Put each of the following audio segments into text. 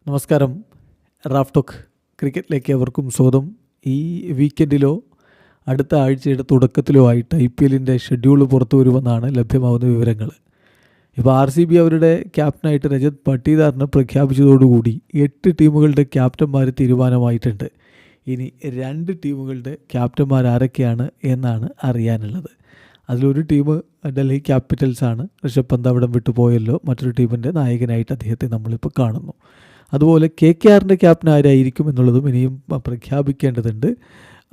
നമസ്കാരം. Raf talk ക്രിക്കറ്റിലേക്ക് അവർക്കും സ്വാഗതം. ഈ വീക്കെൻഡിലോ അടുത്ത ആഴ്ചയുടെ തുടക്കത്തിലോ ആയിട്ട് IPLൻ്റെ ഷെഡ്യൂൾ പുറത്തു വരുമെന്നാണ് ലഭ്യമാകുന്ന വിവരങ്ങൾ. ഇപ്പോൾ RCB അവരുടെ ക്യാപ്റ്റനായിട്ട് രജത് പട്ടീദാറിനെ പ്രഖ്യാപിച്ചതോടുകൂടി 8 ടീമുകളുടെ ക്യാപ്റ്റന്മാർ തീരുമാനമായിട്ടുണ്ട്. ഇനി 2 ടീമുകളുടെ ക്യാപ്റ്റന്മാർ ആരൊക്കെയാണ് എന്നാണ് അറിയാനുള്ളത്. അതിലൊരു ടീം ഡൽഹി ക്യാപിറ്റൽസാണ്. ഋഷഭ് പന്ത് അവിടം വിട്ടു പോയല്ലോ. മറ്റൊരു ടീമിൻ്റെ നായകനായിട്ട് അദ്ദേഹത്തെ നമ്മളിപ്പോൾ കാണുന്നു. അതുപോലെ KKRൻ്റെ ക്യാപ്റ്റൻ ആരായിരിക്കും എന്നുള്ളതും ഇനിയും പ്രഖ്യാപിക്കേണ്ടതുണ്ട്.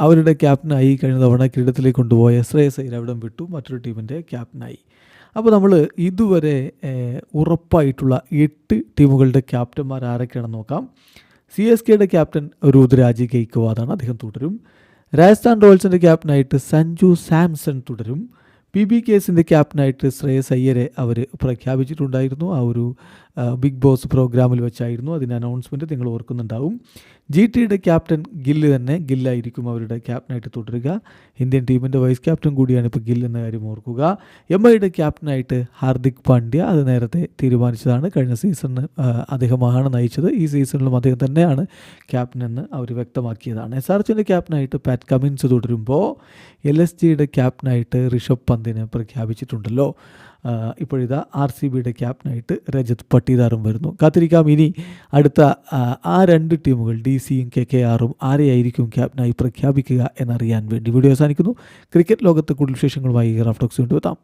അവരുടെ ക്യാപ്റ്റനായി കഴിഞ്ഞ തവണ കിരീടത്തിലേക്ക് കൊണ്ടുപോയ ശ്രേയസ് അയ്യർ അവിടം വിട്ടു, മറ്റൊരു ടീമിൻ്റെ ക്യാപ്റ്റനായി. അപ്പോൾ നമ്മൾ ഇതുവരെ ഉറപ്പായിട്ടുള്ള 8 ടീമുകളുടെ ക്യാപ്റ്റന്മാർ ആരൊക്കെയാണെന്ന് നോക്കാം. CSKയുടെ ക്യാപ്റ്റൻ രുദ്രാജ് ഗെയ്ക്വാദാണ്, അദ്ദേഹം തുടരും. രാജസ്ഥാൻ റോയൽസിൻ്റെ ക്യാപ്റ്റനായിട്ട് സഞ്ജു സാംസൺ തുടരും. PBKസിൻ്റെ ക്യാപ്റ്റനായിട്ട് ശ്രേയസ് അയ്യരെ അവർ പ്രഖ്യാപിച്ചിട്ടുണ്ടായിരുന്നു. ആ ഒരു ബിഗ് ബോസ് പ്രോഗ്രാമിൽ വെച്ചായിരുന്നു അതിൻ്റെ അനൗൺസ്മെൻറ്റ്, നിങ്ങൾ ഓർക്കുന്നുണ്ടാവും. GTയുടെ ക്യാപ്റ്റൻ ഗില്ലായിരിക്കും അവരുടെ ക്യാപ്റ്റനായിട്ട് തുടരുക. ഇന്ത്യൻ ടീമിൻ്റെ വൈസ് ക്യാപ്റ്റൻ കൂടിയാണ് ഇപ്പോൾ ഗിൽ എന്ന കാര്യം ഓർക്കുക. MIയുടെ ക്യാപ്റ്റനായിട്ട് ഹാർദിക് പാണ്ഡ്യ, അത് നേരത്തെ തീരുമാനിച്ചതാണ്. കഴിഞ്ഞ സീസണിന് അദ്ദേഹമാണ് നയിച്ചത്. ഈ സീസണിലും അദ്ദേഹം തന്നെയാണ് ക്യാപ്റ്റൻ എന്ന് അവർ വ്യക്തമാക്കിയതാണ്. SRHൻ്റെ ക്യാപ്റ്റനായിട്ട് പാറ്റ് കമിൻസ് തുടരുമ്പോൾ LSGയുടെ ക്യാപ്റ്റനായിട്ട് ഋഷഭ് പന്തിനെ പ്രഖ്യാപിച്ചിട്ടുണ്ടല്ലോ. ഇപ്പോഴിതാ RCBയുടെ ക്യാപ്റ്റനായിട്ട് രജത് പട്ടീദാറും വരുന്നു. കാത്തിരിക്കാം ഇനി അടുത്ത ആ 2 ടീമുകൾ DCയും KKRും ആരെയായിരിക്കും ക്യാപ്റ്റനായി പ്രഖ്യാപിക്കുക എന്നറിയാൻ വേണ്ടി. വീഡിയോ അവസാനിക്കുന്നു. ക്രിക്കറ്റ് ലോകത്ത് കൂടുതൽ വിശേഷങ്ങളുമായി റാഫ് ടോക്സ് കൊണ്ടുവെത്താം.